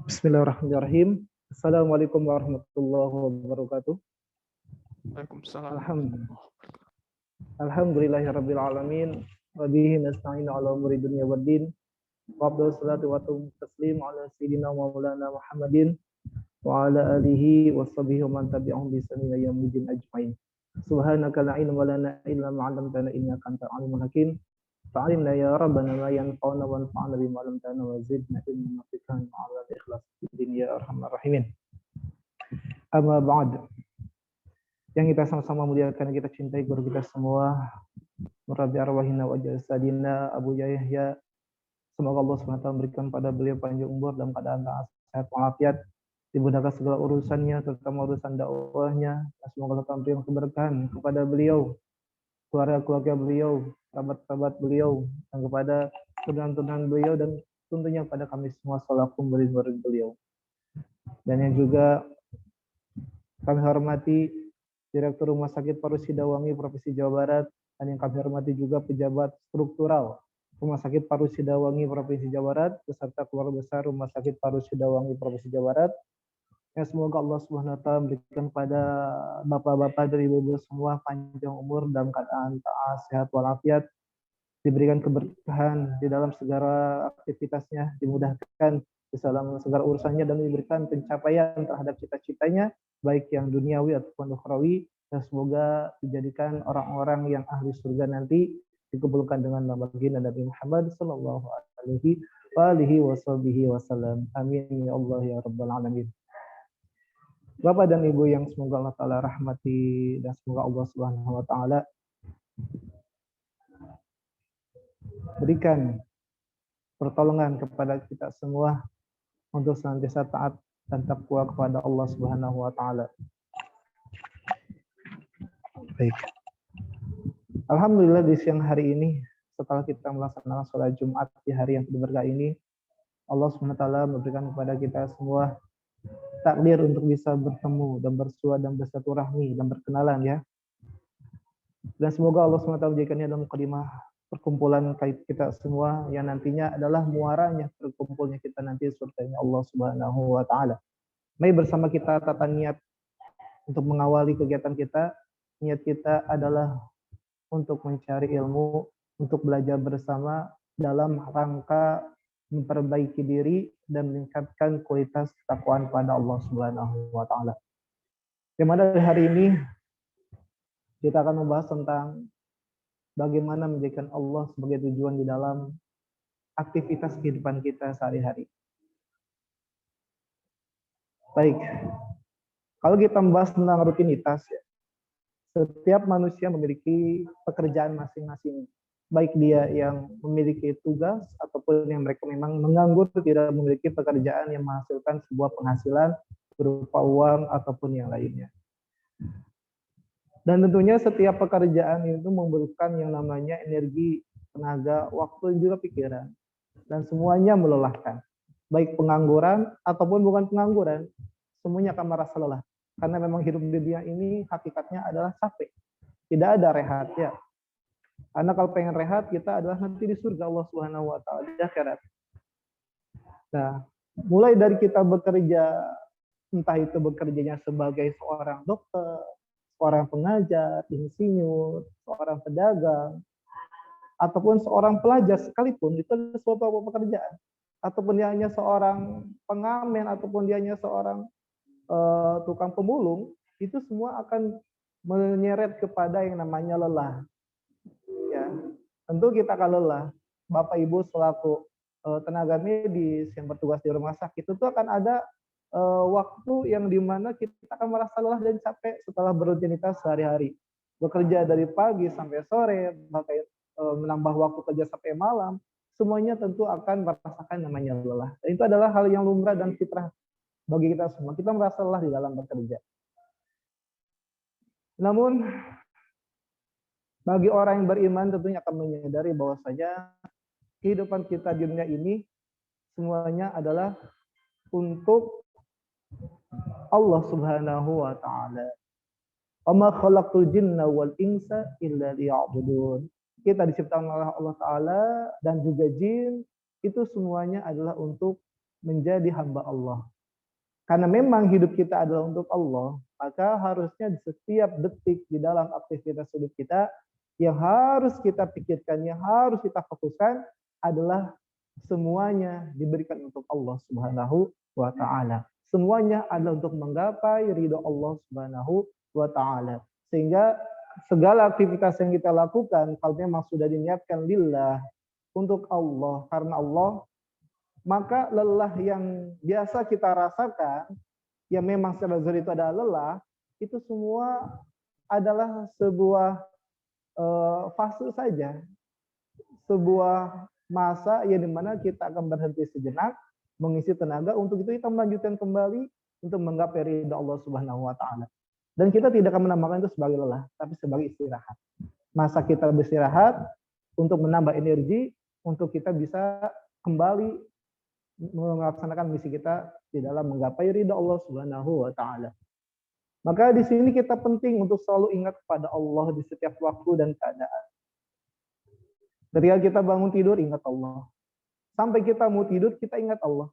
Bismillahirrahmanirrahim. Assalamualaikum warahmatullahi wabarakatuh. Waalaikumsalam. Alhamdulillahirabbil alamin wa bihi nasta'inu ala umuri dunya waddin. Wa afdhalus salatu wa taslim ala sayyidina maulana Muhammadin wa ala alihi wa sahbihi wa man tabi'ahum bi ihsan ila yaumil ajmain. Subhanaka la ilma lana illa ma 'allamtana innaka antal alimul hakim. Fa'alimna ya rabbana ma yanfa'una wa anfa'na bima 'allamtana wa zidna ilman nafi'an ma'al ikhlas fid ya arhamar rahimin. Amma ba'd. Yang kita sama-sama muliakan, kita cintai guru kita semua, Murabbi arwahina wa jasadina Abu Yahya. Semoga Allah SWT memberikan pada beliau panjang umur dalam keadaan sehat walafiat, dimudahkan segala urusannya, terutama urusan dakwahnya. Semoga Allah memberikan keberkahan kepada beliau, keluarga-keluarga beliau, sahabat-sahabat beliau, dan kepada turunan-turunan beliau, dan tentunya pada kami semua selaku murid-murid beliau. Dan yang juga kami hormati Direktur Rumah Sakit Paru Sidawangi Provinsi Jawa Barat, dan yang kami hormati juga pejabat struktural Rumah Sakit Paru Sidawangi Provinsi Jawa Barat beserta keluarga besar Rumah Sakit Paru Sidawangi Provinsi Jawa Barat. Ya, semoga Allah Subhanahu wa taala memberikan kepada bapak-bapak dari ibu-ibu semua panjang umur dalam keadaan taat, sehat walafiat, diberikan keberkahan di dalam segala aktivitasnya, dimudahkan di dalam segala urusannya, dan diberikan pencapaian terhadap cita-citanya, baik yang duniawi ataupun ukhrawi, dan semoga dijadikan orang-orang yang ahli surga nanti, dikumpulkan dengan nama baginda Nabi Muhammad sallallahu alaihi wasallam. Amin ya Allah ya rabbal alamin. Bapak dan Ibu yang semoga Allah taala rahmati, dan semoga Allah Subhanahu wa taala berikan pertolongan kepada kita semua untuk senantiasa taat dan takwa kepada Allah Subhanahu wa taala. Baik. Alhamdulillah di siang hari ini, setelah kita melaksanakan sholat Jumat di hari yang berkah ini, Allah Subhanahu wa taala memberikan kepada kita semua takdir untuk bisa bertemu dan bersua dan bersilaturahmi dan berkenalan, ya. Dan semoga Allah Subhanahu wa taala menjadikannya dalam mukadimah perkumpulan kita semua yang nantinya adalah muaranya berkumpulnya kita nanti surganya Allah Subhanahu wa taala. Mari bersama kita tata niat untuk mengawali kegiatan kita. Niat kita adalah untuk mencari ilmu, untuk belajar bersama dalam rangka memperbaiki diri dan meningkatkan kualitas ketakwaan pada Allah Subhanahu wa taala. Di mana hari ini kita akan membahas tentang bagaimana menjadikan Allah sebagai tujuan di dalam aktivitas kehidupan kita sehari-hari. Baik, kalau kita membahas tentang rutinitas, ya, setiap manusia memiliki pekerjaan masing-masing. Baik dia yang memiliki tugas ataupun yang mereka memang menganggur, tidak memiliki pekerjaan yang menghasilkan sebuah penghasilan berupa uang ataupun yang lainnya. Dan tentunya setiap pekerjaan itu membutuhkan yang namanya energi, tenaga, waktu, dan juga pikiran. Dan semuanya melelahkan. Baik pengangguran ataupun bukan pengangguran, semuanya akan merasa lelah. Karena memang hidup di dunia ini hakikatnya adalah capek. Tidak ada rehat, ya. Karena kalau pengen rehat, kita adalah nanti di surga Allah Subhanahu wa taala di akhirat. Nah, mulai dari kita bekerja, entah itu bekerjanya sebagai seorang dokter, seorang pengajar, insinyur, seorang pedagang, ataupun seorang pelajar sekalipun, itu adalah suatu pekerjaan. Ataupun dia hanya seorang pengamen, ataupun dia hanya seorang tukang pemulung, itu semua akan menyeret kepada yang namanya lelah. Ya, tentu kita akan lelah. Bapak Ibu selaku tenaga medis yang bertugas di rumah sakit, itu akan ada waktu yang dimana kita akan merasa lelah dan capek setelah berrutinitas sehari-hari. Bekerja dari pagi sampai sore, bahkan menambah waktu kerja sampai malam, semuanya tentu akan merasakan namanya lelah. Dan itu adalah hal yang lumrah dan fitrah bagi kita semua. Kita merasa lelah di dalam bekerja. Namun, bagi orang yang beriman tentunya akan menyadari bahwasanya kehidupan kita di dunia ini semuanya adalah untuk Allah Subhanahu wa taala. Wa ma khalaqtul jinna wal insa illa liya'budun. Kita diciptakan oleh Allah taala dan juga jin itu semuanya adalah untuk menjadi hamba Allah. Karena memang hidup kita adalah untuk Allah, maka harusnya di setiap detik di dalam aktivitas hidup kita yang harus kita pikirkan, yang harus kita fokuskan adalah semuanya diberikan untuk Allah Subhanahu wa taala. Semuanya adalah untuk menggapai ridho Allah Subhanahu wa taala. Sehingga segala aktivitas yang kita lakukan kalau memang sudah diniatkan lillah untuk Allah, karena Allah, maka lelah yang biasa kita rasakan, yang memang secara zahir itu adalah lelah, itu semua adalah sebuah fase saja, sebuah masa yang dimana kita akan berhenti sejenak, mengisi tenaga, untuk itu kita melanjutkan kembali untuk menggapai ridha Allah Subhanahu wa taala. Dan kita tidak akan menambahkan itu sebagai lelah, tapi sebagai istirahat. Masa kita beristirahat untuk menambah energi, untuk kita bisa kembali melaksanakan misi kita di dalam menggapai ridha Allah Subhanahu wa taala. Maka di sini kita penting untuk selalu ingat kepada Allah di setiap waktu dan keadaan. Ketika kita bangun tidur, ingat Allah. Sampai kita mau tidur, kita ingat Allah.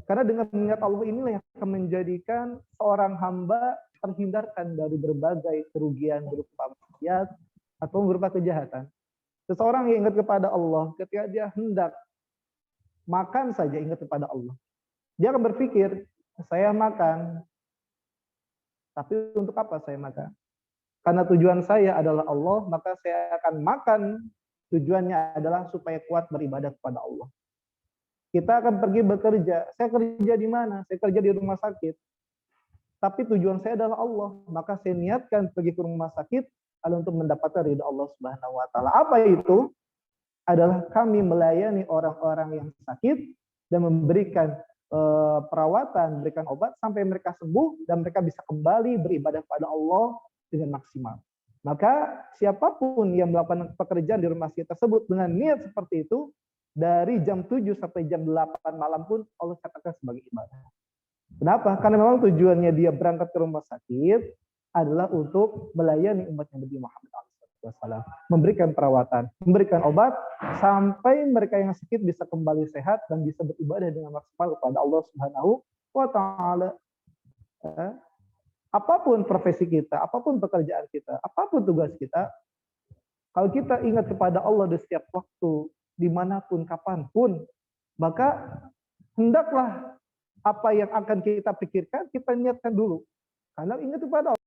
Karena dengan mengingat Allah inilah yang akan menjadikan seorang hamba terhindarkan dari berbagai kerugian berupa maksiat atau berupa kejahatan. Seseorang yang ingat kepada Allah, ketika dia hendak makan saja ingat kepada Allah. Dia akan berpikir, saya makan, tapi untuk apa saya makan? Karena tujuan saya adalah Allah, maka saya akan makan. Tujuannya adalah supaya kuat beribadah kepada Allah. Kita akan pergi bekerja. Saya kerja di mana? Saya kerja di rumah sakit. Tapi tujuan saya adalah Allah, maka saya niatkan pergi ke rumah sakit adalah untuk mendapatkan ridha Allah Subhanahu wa taala. Apa itu? Adalah kami melayani orang-orang yang sakit dan memberikan perawatan, memberikan obat sampai mereka sembuh dan mereka bisa kembali beribadah kepada Allah dengan maksimal. Maka siapapun yang melakukan pekerjaan di rumah sakit tersebut dengan niat seperti itu, dari jam 7 sampai jam 8 malam pun Allah katakan sebagai ibadah. Kenapa? Karena memang tujuannya dia berangkat ke rumah sakit adalah untuk melayani umat Nabi Muhammad SAW, memberikan perawatan, memberikan obat sampai mereka yang sakit bisa kembali sehat dan bisa beribadah dengan maksimal kepada Allah Subhanahu wa taala. Apapun profesi kita, apapun pekerjaan kita, apapun tugas kita, kalau kita ingat kepada Allah di setiap waktu, dimanapun, kapanpun, maka hendaklah apa yang akan kita pikirkan, kita niatkan dulu. Karena ingat kepada Allah.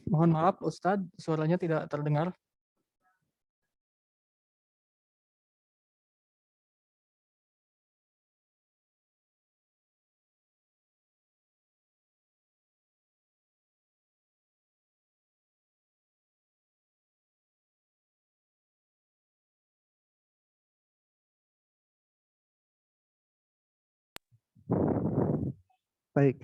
Mohon maaf Ustadz, suaranya tidak terdengar. Baik.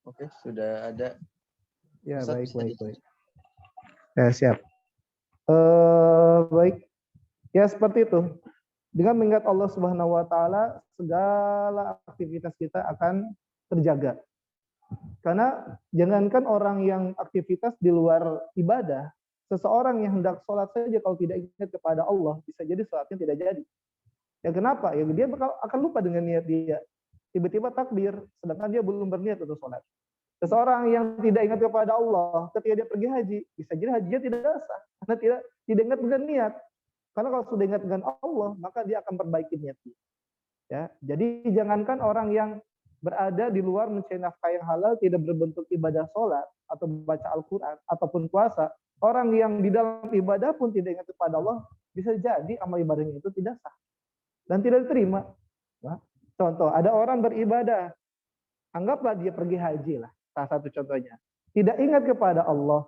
Oke, sudah ada. Ya, Ustaz, baik. bisa Ya, siap. Baik. Ya, seperti itu. Dengan mengingat Allah Subhanahu wa taala, segala aktivitas kita akan terjaga. Karena jangankan orang yang aktivitas di luar ibadah, seseorang yang hendak sholat saja kalau tidak ingat kepada Allah, bisa jadi sholatnya tidak jadi. Ya kenapa? Ya dia akan lupa dengan niat dia. Tiba-tiba takbir, sedangkan dia belum berniat untuk sholat. Seseorang yang tidak ingat kepada Allah, ketika dia pergi haji, bisa jadi hajinya tidak sah, karena tidak ingat dengan niat. Karena kalau sudah ingat dengan Allah, maka dia akan perbaiki niatnya. Ya, jadi jangankan orang yang berada di luar mencari nafkah yang halal tidak berbentuk ibadah sholat atau baca Al-Quran ataupun puasa, orang yang di dalam ibadah pun tidak ingat kepada Allah, bisa jadi amal ibadahnya itu tidak sah dan tidak diterima. Nah, contoh, ada orang beribadah, anggaplah dia pergi haji lah, salah satu contohnya, tidak ingat kepada Allah.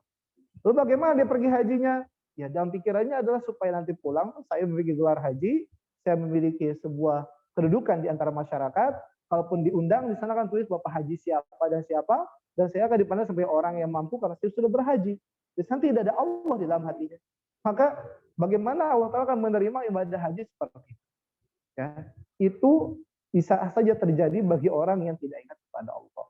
Lalu bagaimana dia pergi hajinya? Ya dalam pikirannya adalah supaya nanti pulang, saya memiliki gelar haji, saya memiliki sebuah kedudukan di antara masyarakat, kalaupun diundang, di sana kan tulis Bapak Haji siapa, dan saya akan dipandang sebagai orang yang mampu karena saya sudah berhaji. Di sana tidak ada Allah di dalam hatinya. Maka bagaimana Allah Ta'ala akan menerima ibadah haji seperti itu? Ya, itu bisa saja terjadi bagi orang yang tidak ingat kepada Allah.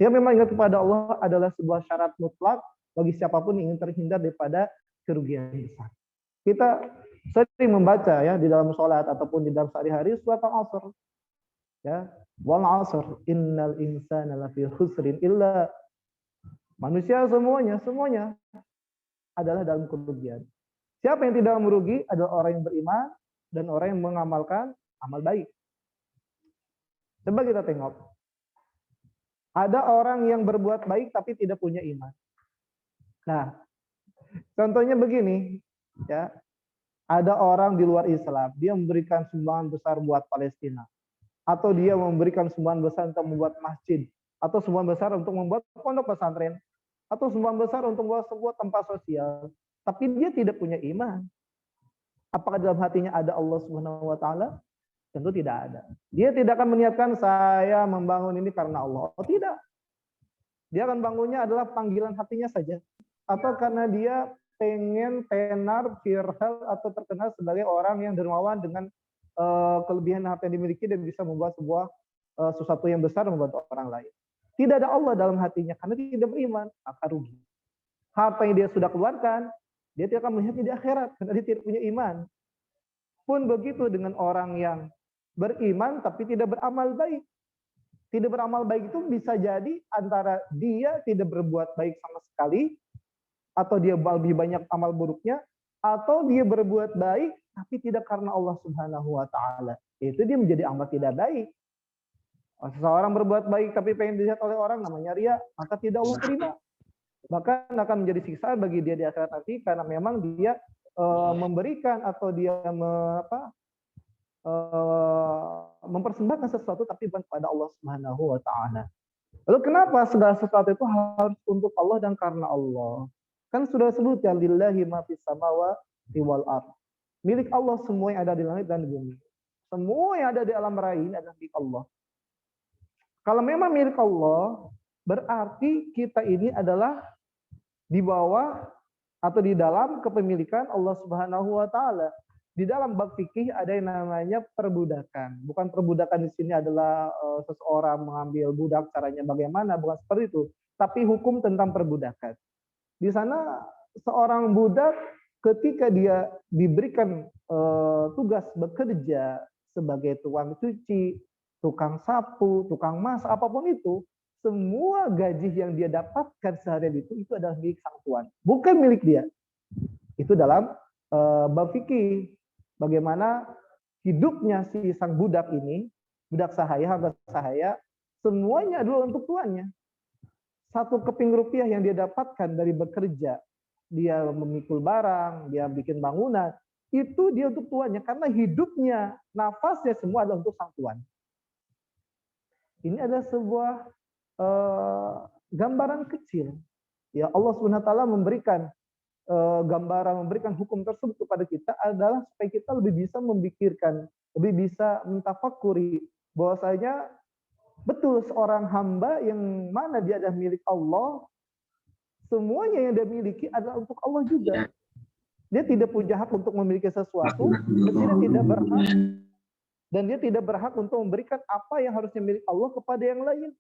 Sehingga memang ingat kepada Allah adalah sebuah syarat mutlak bagi siapapun yang ingin terhindar daripada kerugian besar. Kita sering membaca ya di dalam sholat ataupun di dalam sehari-hari surat Al-Asr. Ya, wal 'asr innal insana lafi khusrin illa, manusia semuanya adalah dalam kerugian. Siapa yang tidak merugi adalah orang yang beriman dan orang yang mengamalkan amal baik. Coba kita tengok. Ada orang yang berbuat baik tapi tidak punya iman. Nah, contohnya begini, ya. Ada orang di luar Islam, dia memberikan sumbangan besar buat Palestina, atau dia memberikan sumbangan besar untuk membuat masjid, atau sumbangan besar untuk membuat pondok pesantren, atau sumbangan besar untuk membuat sebuah tempat sosial, tapi dia tidak punya iman. Apakah dalam hatinya ada Allah Subhanahu wa taala? Tentu tidak ada. Dia tidak akan meniatkan saya membangun ini karena Allah. Oh, tidak. Dia akan bangunnya adalah panggilan hatinya saja, atau karena dia pengen tenar, viral, atau terkenal sebagai orang yang dermawan dengan kelebihan harta yang dimiliki dan bisa membuat sebuah sesuatu yang besar membantu orang lain. Tidak ada Allah dalam hatinya karena dia tidak beriman, maka rugi. Harta yang dia sudah keluarkan, dia tidak akan melihat di akhirat karena dia tidak punya iman. Pun begitu dengan orang yang beriman tapi tidak beramal baik. Tidak beramal baik itu bisa jadi antara dia tidak berbuat baik sama sekali, atau dia lebih banyak amal buruknya, atau dia berbuat baik tapi tidak karena Allah Subhanahu wa taala. Itu dia menjadi amal tidak baik. Seseorang berbuat baik tapi pengen dilihat oleh orang, namanya riya, maka tidak Allah terima. Bahkan akan menjadi siksaan bagi dia di akhirat nanti karena memang dia memberikan atau dia mempersembahkan sesuatu tapi bukan kepada Allah Subhanahu wa taala. Lalu kenapa segala sesuatu itu harus untuk Allah dan karena Allah? Kan sudah sebut ya, lillahi ma fis samawati wal ardh. Milik Allah semua yang ada di langit dan di bumi. Semua yang ada di alam raya ini adalah milik Allah. Kalau memang milik Allah, berarti kita ini adalah di bawah atau di dalam kepemilikan Allah Subhanahu wa taala. Di dalam bab fikih ada yang namanya perbudakan. Bukan perbudakan di sini adalah seseorang mengambil budak caranya bagaimana, bukan seperti itu. Tapi hukum tentang perbudakan. Di sana seorang budak ketika dia diberikan tugas bekerja sebagai tukang cuci, tukang sapu, tukang masak, apapun itu, semua gaji yang dia dapatkan seharian itu adalah milik sang tuan, bukan milik dia. Itu dalam bab fikih. Bagaimana hidupnya si sang budak ini, budak sahaya, hamba sahaya, semuanya adalah untuk tuannya. Satu keping rupiah yang dia dapatkan dari bekerja, dia memikul barang, dia bikin bangunan, itu dia untuk tuannya karena hidupnya, nafasnya semua adalah untuk sang tuan. Ini adalah sebuah gambaran kecil. Ya, Allah SWT memberikan gambaran, memberikan hukum tersebut kepada kita adalah supaya kita lebih bisa memikirkan, lebih bisa mentafakuri bahwasanya betul seorang hamba yang mana dia adalah milik Allah, semuanya yang dia miliki adalah untuk Allah juga. Dia tidak punya hak untuk memiliki sesuatu dan dia tidak berhak untuk memberikan apa yang harusnya milik Allah kepada yang lain.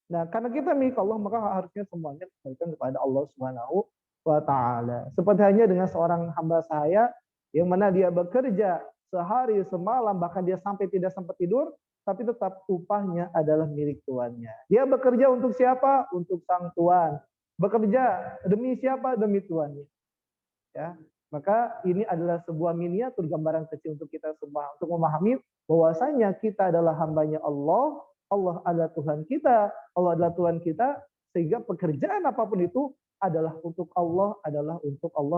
Nah, karena kita milik Allah, maka harusnya semuanya diberikan kepada Allah Subhanahu wa taala. Seperti hanya dengan seorang hamba sahaya yang mana dia bekerja sehari semalam, bahkan dia sampai tidak sempat tidur, tapi tetap upahnya adalah milik tuannya. Dia bekerja untuk siapa? Untuk sang tuan. Bekerja demi siapa? Demi tuannya. Ya. Maka ini adalah sebuah miniatur gambaran kecil untuk kita semua untuk memahami bahwasanya kita adalah hambanya Allah, Allah adalah Tuhan kita, Allah adalah Tuhan kita, sehingga pekerjaan apapun itu adalah untuk Allah,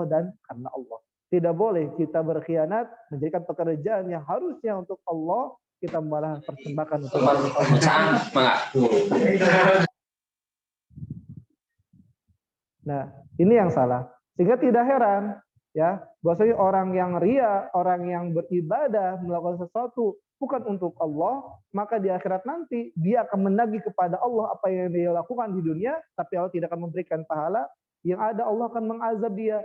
dan karena Allah. Tidak boleh kita berkhianat menjadikan pekerjaan yang harusnya untuk Allah kita malah persembahkan untuk Allah. Nah, ini yang salah. Sehingga tidak heran ya, bahwasanya orang yang ria, orang yang beribadah melakukan sesuatu bukan untuk Allah, maka di akhirat nanti dia akan menagih kepada Allah apa yang dia lakukan di dunia, tapi Allah tidak akan memberikan pahala. Yang ada Allah akan mengazab dia.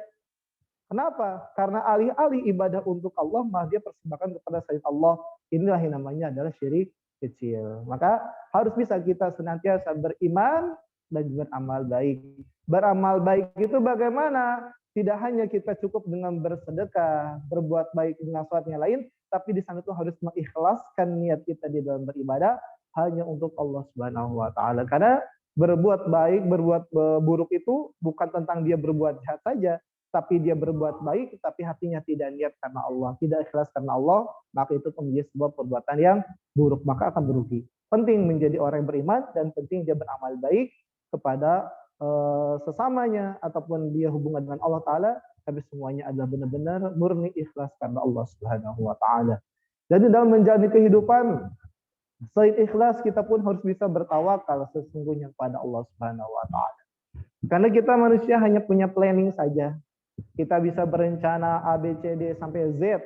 Kenapa? Karena alih-alih ibadah untuk Allah, malah dia persembahkan kepada selain Allah. Inilah yang namanya adalah syirik kecil. Maka harus bisa kita senantiasa beriman dan beramal baik. Beramal baik itu bagaimana? Tidak hanya kita cukup dengan bersedekah, berbuat baik dengan sesuatu yang lain, tapi di sana itu harus mengikhlaskan niat kita di dalam beribadah hanya untuk Allah Subhanahu wa taala. Karena berbuat baik, berbuat buruk itu bukan tentang dia berbuat jahat saja, tapi dia berbuat baik, tapi hatinya tidak niat karena Allah, tidak ikhlas karena Allah, maka itu menjadi sebuah perbuatan yang buruk, maka akan merugi. Penting menjadi orang yang beriman dan penting dia beramal baik kepada sesamanya ataupun dia hubungan dengan Allah Ta'ala, tapi semuanya adalah benar-benar murni ikhlas karena Allah Subhanahu wa Ta'ala. Jadi dalam menjalani kehidupan, selain ikhlas kita pun harus bisa bertawakal sesungguhnya kepada Allah Subhanahu wa Ta'ala. Karena kita manusia hanya punya planning saja. Kita bisa berencana A, B, C, D sampai Z.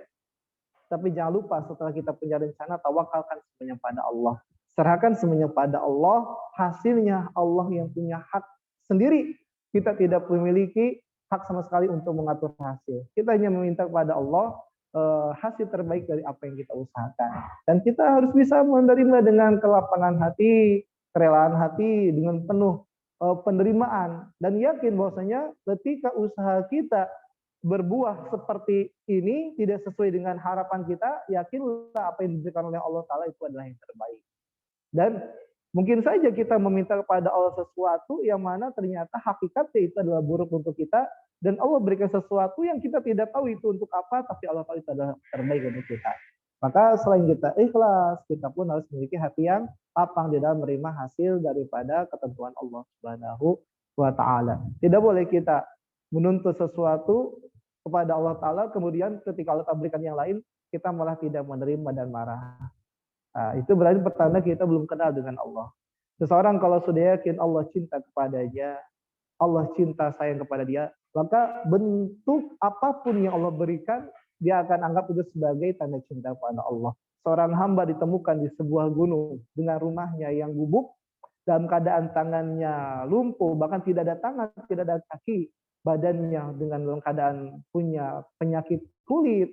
Tapi jangan lupa setelah kita punya rencana, tawakalkan semuanya pada Allah. Serahkan semuanya pada Allah, hasilnya Allah yang punya hak sendiri. Kita tidak memiliki hak sama sekali untuk mengatur hasil. Kita hanya meminta kepada Allah hasil terbaik dari apa yang kita usahakan. Dan kita harus bisa menerima dengan kelapangan hati, kerelaan hati, dengan penuh penerimaan. Dan yakin bahwasanya ketika usaha kita berbuah seperti ini, tidak sesuai dengan harapan kita, yakinlah apa yang diberikan oleh Allah Ta'ala itu adalah yang terbaik. Dan mungkin saja kita meminta kepada Allah sesuatu yang mana ternyata hakikatnya itu adalah buruk untuk kita, dan Allah berikan sesuatu yang kita tidak tahu itu untuk apa, tapi Allah tahu itu adalah terbaik untuk kita. Maka selain kita ikhlas, kita pun harus memiliki hati yang lapang di dalam menerima hasil daripada ketentuan Allah Subhanahu wa Ta'ala. Tidak boleh kita menuntut sesuatu kepada Allah Ta'ala, kemudian ketika Allah berikan yang lain, kita malah tidak menerima dan marah. Nah, itu berarti pertanda kita belum kenal dengan Allah. Seseorang kalau sudah yakin Allah cinta kepadanya, Allah cinta sayang kepada dia, maka bentuk apapun yang Allah berikan, dia akan anggap itu sebagai tanda cinta kepada Allah. Seorang hamba ditemukan di sebuah gunung dengan rumahnya yang gubuk, dalam keadaan tangannya lumpuh, bahkan tidak ada tangan, tidak ada kaki, badannya dengan dalam keadaan punya penyakit kulit,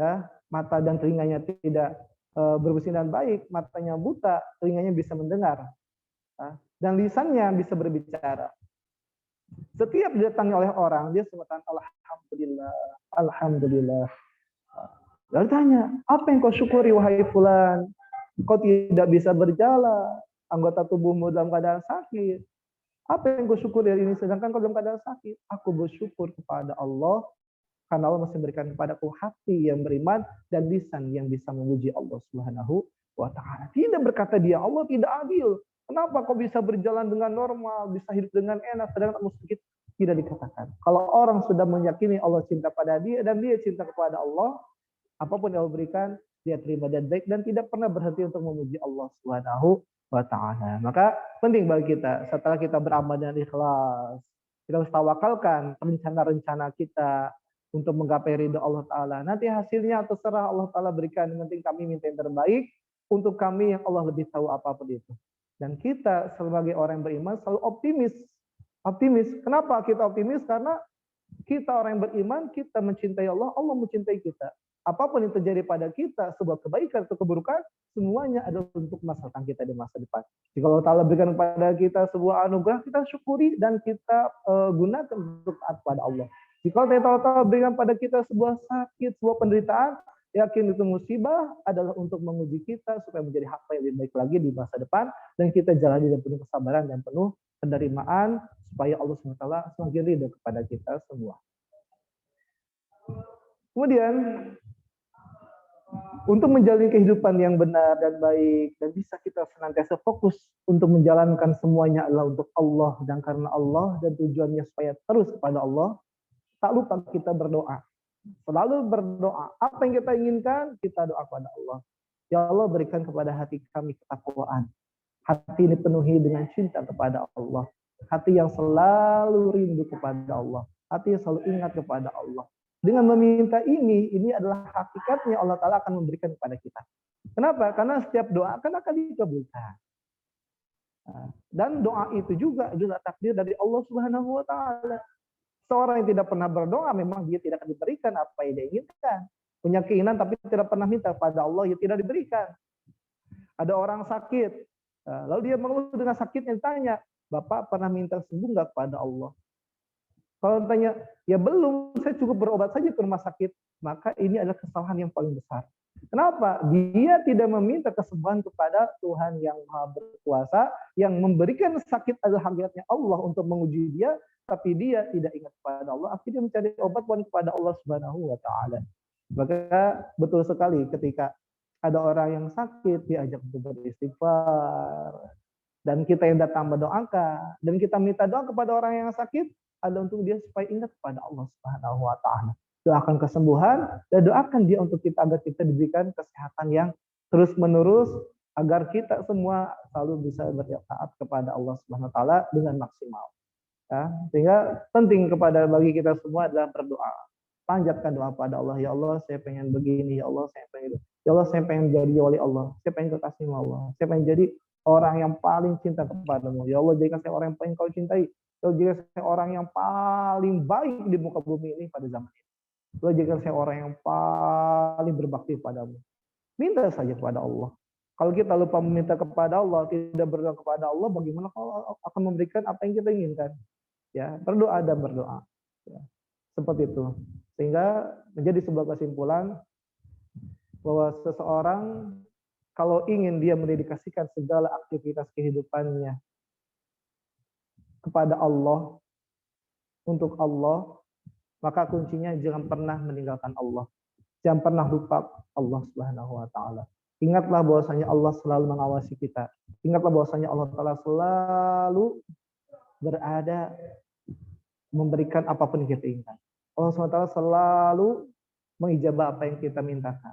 ya, mata dan telinganya tidak berfungsi dengan baik, matanya buta, telinganya bisa mendengar, dan lisannya bisa berbicara. Setiap didatangi oleh orang, dia mengatakan alhamdulillah, alhamdulillah. Lalu tanya, apa yang kau syukuri wahai fulan? Kau tidak bisa berjalan, anggota tubuhmu dalam keadaan sakit. Apa yang kau syukuri hari ini sedangkan kau dalam keadaan sakit? Aku bersyukur kepada Allah karena Allah masih memberikan kepadaku hati yang beriman dan lisan yang bisa memuji Allah Subhanahu wa Ta'ala. Tidak berkata dia, Allah tidak adil. Kenapa kau bisa berjalan dengan normal, bisa hidup dengan enak, sedangkan kamu sakit? Tidak dikatakan. Kalau orang sudah meyakini Allah cinta pada dia dan dia cinta kepada Allah, apapun yang Allah berikan, dia terima dan baik dan tidak pernah berhenti untuk memuji Allah Subhanahu wa Ta'ala. Maka penting bagi kita, setelah kita beramal dengan ikhlas, kita harus tawakalkan rencana-rencana kita untuk menggapai ridho Allah Ta'ala. Nanti hasilnya terserah Allah Ta'ala berikan. Yang penting kami minta yang terbaik untuk kami yang Allah lebih tahu apapun itu. Dan kita sebagai orang yang beriman selalu optimis. Optimis. Kenapa kita optimis? Karena kita orang yang beriman, kita mencintai Allah, Allah mencintai kita. Apapun yang terjadi pada kita, sebuah kebaikan atau keburukan, semuanya adalah untuk maslahat kita di masa depan. Jika Allah Ta'ala berikan kepada kita sebuah anugerah, kita syukuri dan kita gunakan untuk taat pada Allah. Jika Allah Ta'ala berikan pada kita sebuah sakit, sebuah penderitaan, yakin itu musibah adalah untuk menguji kita supaya menjadi hamba yang lebih baik lagi di masa depan, dan kita jalani dengan penuh kesabaran dan penuh penerimaan supaya Allah SWT semakin ridho kepada kita semua. Kemudian untuk menjalani kehidupan yang benar dan baik dan bisa kita senantiasa fokus untuk menjalankan semuanya adalah untuk Allah dan karena Allah dan tujuannya supaya terus kepada Allah, tak lupa kita berdoa. Selalu berdoa. Apa yang kita inginkan, kita doa kepada Allah. Ya Allah, berikan kepada hati kami ketakwaan. Hati ini penuhi dengan cinta kepada Allah. Hati yang selalu rindu kepada Allah. Hati yang selalu ingat kepada Allah. Dengan meminta ini adalah hakikatnya Allah Ta'ala akan memberikan kepada kita. Kenapa? Karena setiap doa akan dikabulkan. Dan doa itu juga adalah takdir dari Allah Subhanahu wa Ta'ala. Seorang yang tidak pernah berdoa memang dia tidak akan diberikan apa yang dia inginkan. Punya keinginan tapi tidak pernah minta pada Allah, ya tidak diberikan. Ada orang sakit, lalu dia mengeluh dengan sakitnya, tanya, Bapak pernah minta sembuh nggak kepada Allah? Kalau tanya, ya belum, saya cukup berobat saja ke rumah sakit, maka ini adalah kesalahan yang paling besar. Kenapa? Dia tidak meminta kesembuhan kepada Tuhan yang Maha Berkuasa, yang memberikan sakit adalah hakikatnya Allah untuk menguji dia, tapi dia tidak ingat kepada Allah, akhirnya mencari obat bukan kepada Allah Subhanahu wa Ta'ala. Maka betul sekali ketika ada orang yang sakit, diajak untuk beristighfar, dan kita yang datang mendoakan, dan kita minta doa kepada orang yang sakit, adalah untuk dia supaya ingat kepada Allah Subhanahu wa Ta'ala. Doakan kesembuhan dan doakan dia untuk kita agar kita diberikan kesehatan yang terus menerus agar kita semua selalu bisa bertaat kepada Allah Subhanahu wa Ta'ala dengan maksimal. Ya, sehingga penting bagi kita semua adalah berdoa. Panjatkan doa pada Allah, ya Allah saya pengen begini, ya Allah saya pengen, ya Allah saya pengen jadi wali Allah, saya pengen kekasih Allah, saya pengen jadi orang yang paling cinta kepadamu, ya Allah jadikan saya orang yang paling kau cintai, ya Allah jadikan saya orang yang paling baik di muka bumi ini pada zaman ini, ya Allah jadikan saya orang yang paling berbakti padamu. Minta saja kepada Allah. Kalau kita lupa meminta kepada Allah, tidak berdoa kepada Allah, bagaimana Allah akan memberikan apa yang kita inginkan? Ya, berdoa dan berdoa. Ya, seperti itu. Sehingga menjadi sebuah kesimpulan bahwa seseorang kalau ingin dia mendedikasikan segala aktivitas kehidupannya kepada Allah, untuk Allah, maka kuncinya jangan pernah meninggalkan Allah. Jangan pernah lupa Allah Subhanahu wa Ta'ala. Ingatlah bahwasanya Allah selalu mengawasi kita. Ingatlah bahwasanya Allah Ta'ala selalu berada memberikan apapun yang kita inginkan. Allah SWT selalu mengijabah apa yang kita mintakan.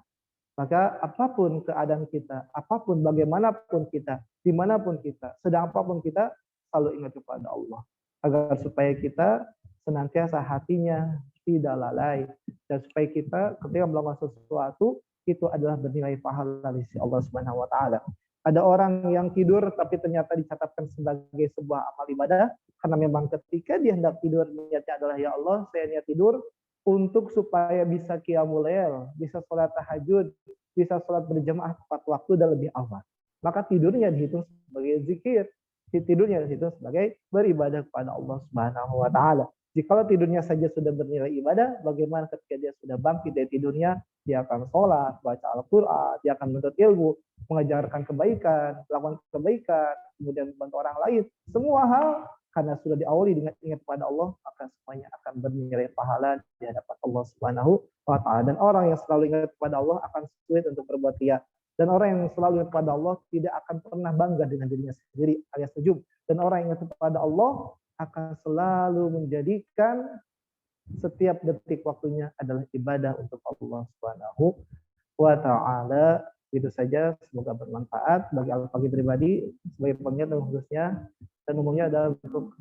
Maka apapun keadaan kita, apapun bagaimanapun kita, dimanapun kita, sedang apapun kita, selalu ingat kepada Allah. Agar supaya kita senantiasa hatinya tidak lalai. Dan supaya kita ketika melakukan sesuatu, itu adalah bernilai pahala dari Allah Subhanahu wa Ta'ala. Ada orang yang tidur tapi ternyata dicatatkan sebagai sebuah amal ibadah, karena memang ketika dia hendak tidur niatnya adalah, ya Allah saya niat tidur untuk supaya bisa qiyamul lail, bisa sholat tahajud, bisa sholat berjamaah tepat waktu dan lebih awal. Maka tidurnya dihitung sebagai zikir, tidurnya dihitung sebagai beribadah kepada Allah Subhanahu wa Ta'ala. Jikalau tidurnya saja sudah bernilai ibadah, bagaimana ketika dia sudah bangkit dari tidurnya, dia akan sholat, baca Al-Quran, dia akan menuntut ilmu, mengajarkan kebaikan, melakukan kebaikan, kemudian membantu orang lain. Semua hal karena sudah diawali dengan ingat kepada Allah, maka semuanya akan bernilai pahala di hadapan Allah Subhanahu wa Ta'ala. Dan orang yang selalu ingat kepada Allah akan sulit untuk berbuat riya. Dan orang yang selalu ingat kepada Allah tidak akan pernah bangga dengan dirinya sendiri alias ujub. Dan orang yang ingat kepada Allah akan selalu menjadikan setiap detik waktunya adalah ibadah untuk Allah Subhanahu wa Ta'ala. Itu saja, semoga bermanfaat bagi Al-Faqih pribadi sebagai pengingat khususnya, dan umumnya adalah untuk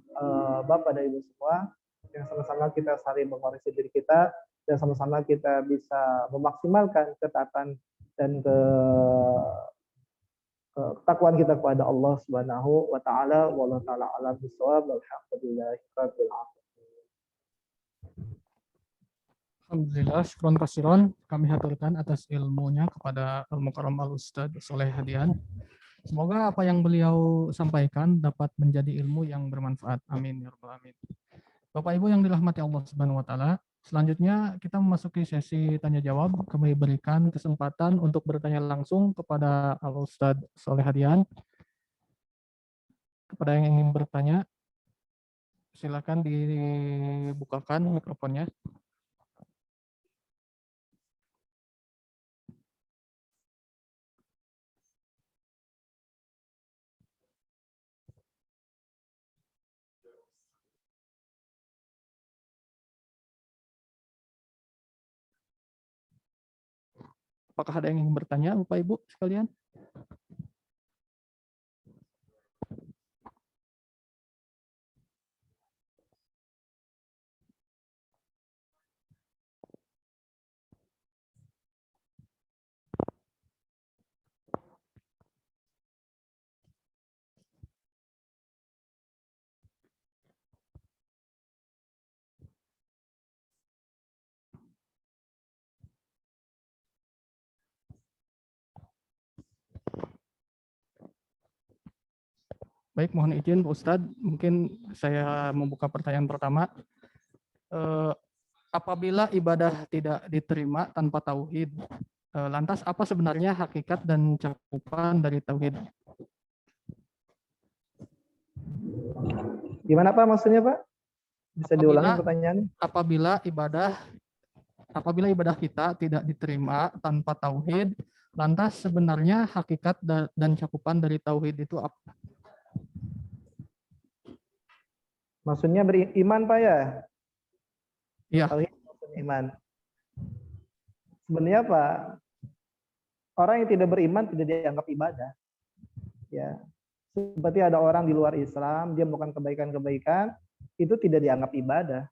Bapak dan Ibu semua, yang sama-sama kita saling mengoreksi diri kita dan sama-sama kita bisa memaksimalkan ketaatan dan ketakwaan kita kepada Allah Subhanahu wa Ta'ala. Wallahu ta'ala a'lam bishawab. Alhamdulillahirabbil alamin. Alhamdulillah, syukron kasiron kami haturkan atas ilmunya kepada Al-Mukarram Al-Ustadz Soleh Hadian. Semoga apa yang beliau sampaikan dapat menjadi ilmu yang bermanfaat. Amin ya rabbal alamin. Bapak Ibu yang dirahmati Allah Subhanahu wa Ta'ala, selanjutnya kita memasuki sesi tanya jawab. Kami berikan kesempatan untuk bertanya langsung kepada Al-Ustadz Soleh Hadian. Kepada yang ingin bertanya, silakan dibukakan mikrofonnya. Apakah ada yang ingin bertanya, Bapak Ibu sekalian? Baik, mohon izin Pak Ustadz, mungkin saya membuka pertanyaan pertama. Apabila ibadah tidak diterima tanpa tauhid, lantas apa sebenarnya hakikat dan cakupan dari tauhid? Gimana Pak maksudnya Pak? Bisa diulangi pertanyaannya? Apabila ibadah kita tidak diterima tanpa tauhid, lantas sebenarnya hakikat dan cakupan dari tauhid itu apa? Maksudnya beriman Pak ya? Iya. Tauhid maksudnya iman. Sebenarnya Pak, orang yang tidak beriman tidak dianggap ibadah. Ya. Seperti ada orang di luar Islam, dia melakukan kebaikan-kebaikan, itu tidak dianggap ibadah.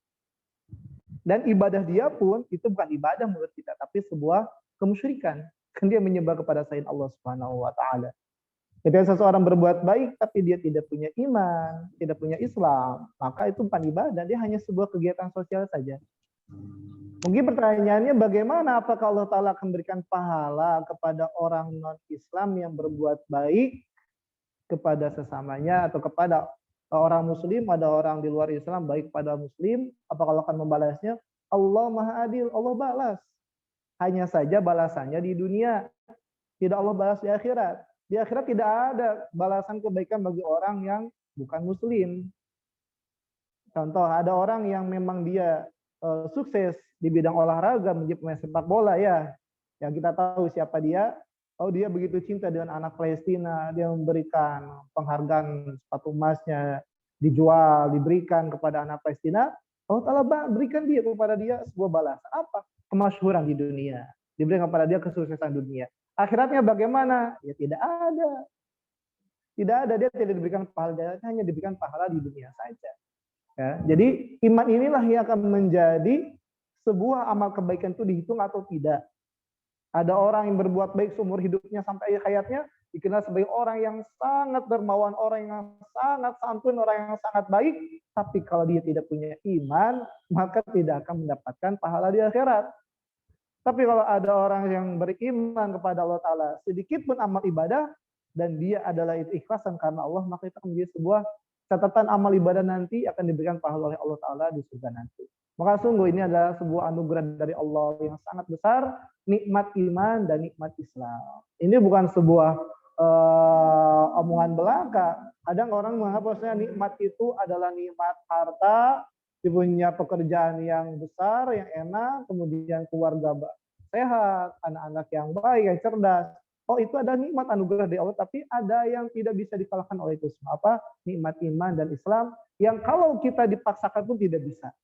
Dan ibadah dia pun itu bukan ibadah menurut kita, tapi sebuah kemusyrikan. Kan dia menyembah kepada selain Allah Subhanahu wa taala. Ketika seseorang berbuat baik tapi dia tidak punya iman, tidak punya Islam, maka itu bukan ibadah, dia hanya sebuah kegiatan sosial saja. Mungkin pertanyaannya bagaimana, apakah Allah Ta'ala akan berikan pahala kepada orang non-Islam yang berbuat baik kepada sesamanya atau kepada orang muslim, ada orang di luar Islam baik pada muslim, apakah Allah akan membalasnya? Allah Maha Adil, Allah balas. Hanya saja balasannya di dunia, tidak Allah balas di akhirat. Di akhirat tidak ada balasan kebaikan bagi orang yang bukan muslim. Contoh, ada orang yang memang dia sukses di bidang olahraga, menjadi pemain sepak bola ya. Yang kita tahu siapa dia. Oh, dia begitu cinta dengan anak Palestina, dia memberikan penghargaan sepatu emasnya, dijual, diberikan kepada anak Palestina. Allah Ta'ala berikan dia kepada dia sebuah balasan. Apa? Kemasyhuran di dunia. Diberikan kepada dia kesuksesan dunia. Akhiratnya bagaimana? Ya tidak ada. Tidak ada, dia tidak diberikan pahala, dia hanya diberikan pahala di dunia saja. Ya, jadi iman inilah yang akan menjadi sebuah amal kebaikan itu dihitung atau tidak. Ada orang yang berbuat baik seumur hidupnya sampai akhir hayatnya, dikenal sebagai orang yang sangat dermawan, orang yang sangat santun, orang yang sangat baik. Tapi kalau dia tidak punya iman, maka tidak akan mendapatkan pahala di akhirat. Tapi kalau ada orang yang beriman kepada Allah Ta'ala, sedikit pun amal ibadah, dan dia adalah itu ikhlasan karena Allah, maka itu akan menjadi sebuah catatan amal ibadah nanti akan diberikan pahala oleh Allah Ta'ala di surga nanti. Maka sungguh ini adalah sebuah anugerah dari Allah yang sangat besar, nikmat iman dan nikmat Islam. Ini bukan sebuah omongan belaka. Kadang orang menganggap bahwasanya nikmat itu adalah nikmat harta, punya pekerjaan yang besar, yang enak, kemudian keluarga sehat, anak-anak yang baik, yang cerdas. Oh, itu ada nikmat anugerah dari Allah, tapi ada yang tidak bisa dikalahkan oleh itu semua. Apa? Nikmat iman dan Islam, yang kalau kita dipaksakan pun tidak bisa.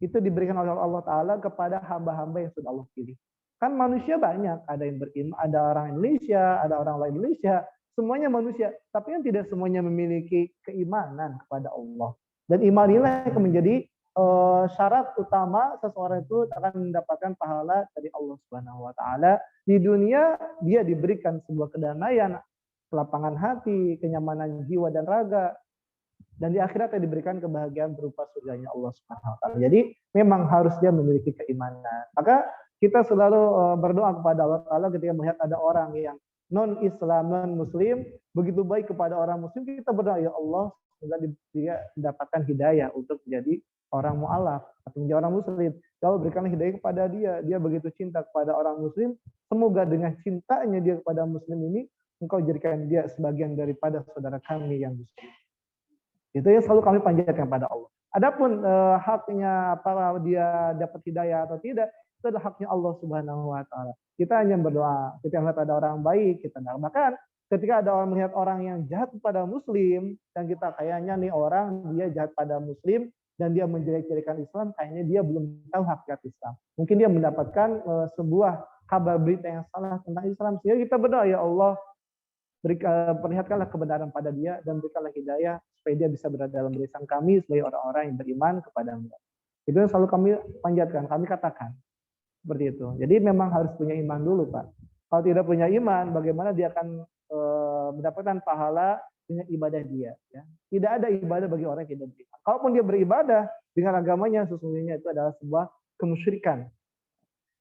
Itu diberikan oleh Allah Ta'ala kepada hamba-hamba yang sudah Allah pilih. Kan manusia banyak, ada yang beriman, ada orang Indonesia, ada orang lain Indonesia, semuanya manusia, tapi yang tidak semuanya memiliki keimanan kepada Allah. Dan iman inilah yang menjadi syarat utama seseorang itu akan mendapatkan pahala dari Allah Subhanahu wa taala. Di dunia dia diberikan sebuah kedamaian, kelapangan hati, kenyamanan jiwa dan raga. Dan di akhirat dia diberikan kebahagiaan berupa surganya Allah Subhanahu wa taala. Jadi memang harus dia memiliki keimanan. Maka kita selalu berdoa kepada Allah Taala ketika melihat ada orang yang non-Islam, non-Muslim, begitu baik kepada orang Muslim, kita berdoa, ya Allah, semoga dia mendapatkan hidayah untuk menjadi orang mu'alaf atau menjadi orang muslim. Kalau berikanlah hidayah kepada dia, dia begitu cinta kepada orang muslim, semoga dengan cintanya dia kepada muslim ini, engkau jadikan dia sebagian daripada saudara kami yang muslim. Itu yang selalu kami panjatkan pada Allah. Adapun haknya apakah dia dapat hidayah atau tidak, itu adalah haknya Allah Subhanahu wa taala. Kita hanya berdoa. Ketika melihat ada orang baik, kita doakan. Bahkan ketika ada orang melihat orang yang jahat pada muslim, dan kita kayaknya nih orang dia jahat pada muslim, dan dia menjelek-jelekan Islam, kayaknya dia belum tahu hakikat Islam. Mungkin dia mendapatkan sebuah kabar berita yang salah tentang Islam. Sehingga kita berdoa, ya Allah, perlihatkanlah kebenaran pada dia dan berikanlah hidayah supaya dia bisa berada dalam barisan kami sebagai orang-orang yang beriman kepada-Mu. Itu yang selalu kami panjatkan, kami katakan. Seperti itu. Jadi memang harus punya iman dulu, Pak. Kalau tidak punya iman, bagaimana dia akan mendapatkan pahala dengan ibadah dia? Ya. Tidak ada ibadah bagi orang yang tidak beriman. Kalaupun dia beribadah dengan agamanya, sesungguhnya itu adalah sebuah kemusyrikan.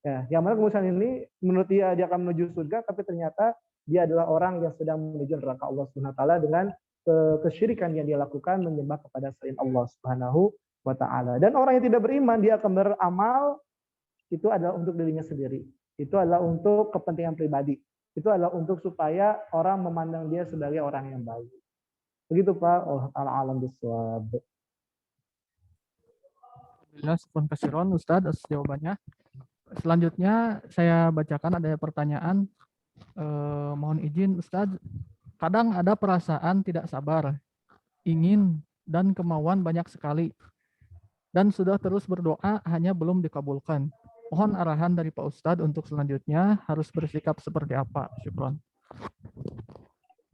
Ya, yang mana kemusyrikan ini menurut dia akan menuju surga, tapi ternyata dia adalah orang yang sedang menuju neraka Allah Subhanahu wa taala dengan kesyirikan yang dia lakukan menyembah kepada selain Allah Subhanahu wa taala. Dan orang yang tidak beriman dia akan beramal itu adalah untuk dirinya sendiri. Itu adalah untuk kepentingan pribadi. Itu adalah untuk supaya orang memandang dia sebagai orang yang baik. Begitu Pak. Allah taala alam bisawab. Alhamdulillah, syukron kasiron Ustadz atas jawabannya. Selanjutnya saya bacakan ada pertanyaan. Mohon izin Ustadz. Kadang ada perasaan tidak sabar, ingin dan kemauan banyak sekali. Dan sudah terus berdoa hanya belum dikabulkan. Mohon arahan dari Pak Ustadz untuk selanjutnya harus bersikap seperti apa. Syukron.